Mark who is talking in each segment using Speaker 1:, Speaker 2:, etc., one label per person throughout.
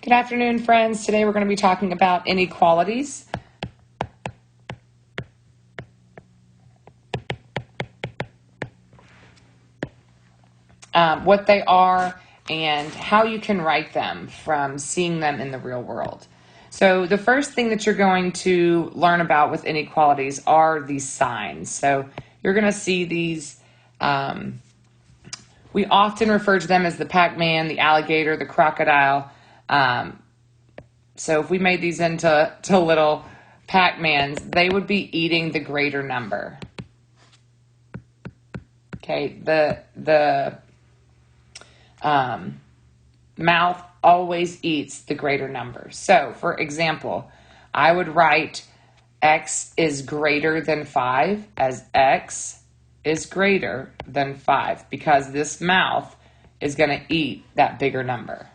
Speaker 1: Good afternoon, friends. Today we're going to be talking about inequalities. What they are and how you can write them from seeing them in the real world. So the first thing that you're going to learn about with inequalities are these signs. So you're going to see these, we often refer to them as the Pac-Man, the alligator, the crocodile. So if we made these into little Pac-Mans, they would be eating the greater number. Okay, the mouth always eats the greater number. So, for example, I would write x is greater than 5 as x is greater than 5 because this mouth is going to eat that bigger number.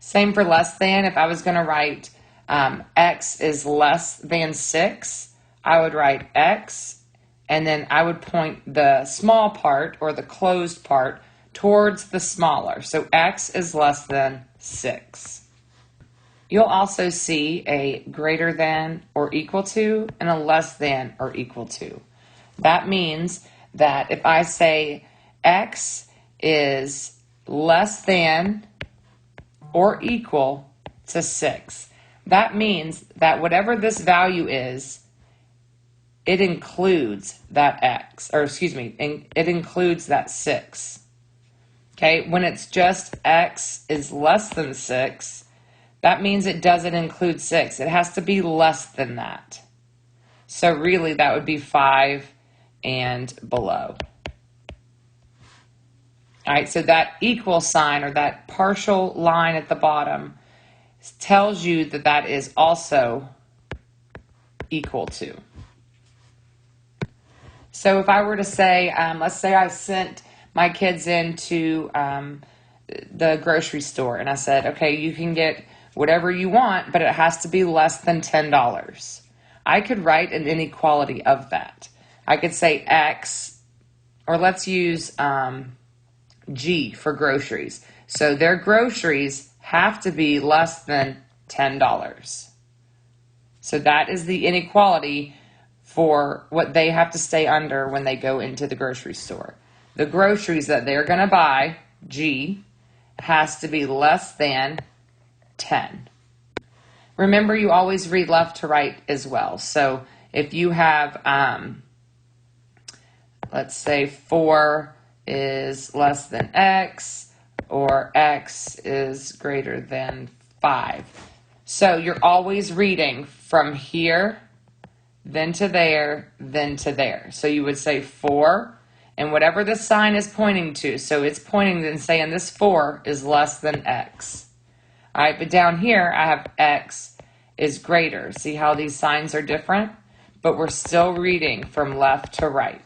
Speaker 1: Same for less than. If I was going to write x is less than 6, I would write x, and then I would point the small part or the closed part towards the smaller. So x is less than 6. You'll also see a greater than or equal to and a less than or equal to. That means that if I say x is less than or equal to 6. That means that whatever this value is, it includes that x, it includes that 6. Okay, when it's just x is less than 6, that means it doesn't include 6. It has to be less than that. So really that would be 5 and below. All right, so that equal sign or that partial line at the bottom tells you that that is also equal to. So if I were to say, let's say I sent my kids into the grocery store and I said, okay, you can get whatever you want, but it has to be less than $10. I could write an inequality of that. I could say X, or let's use G for groceries. So their groceries have to be less than $10. So that is the inequality for what they have to stay under when they go into the grocery store. The groceries that they're going to buy, G, has to be less than 10. Remember, you always read left to right as well. So if you have, let's say 4 is less than x, or x is greater than 5. So you're always reading from here, then to there, then to there. So you would say 4, and whatever the sign is pointing to, so it's pointing and saying this 4 is less than x. All right, but down here I have x is greater. See how these signs are different? But we're still reading from left to right.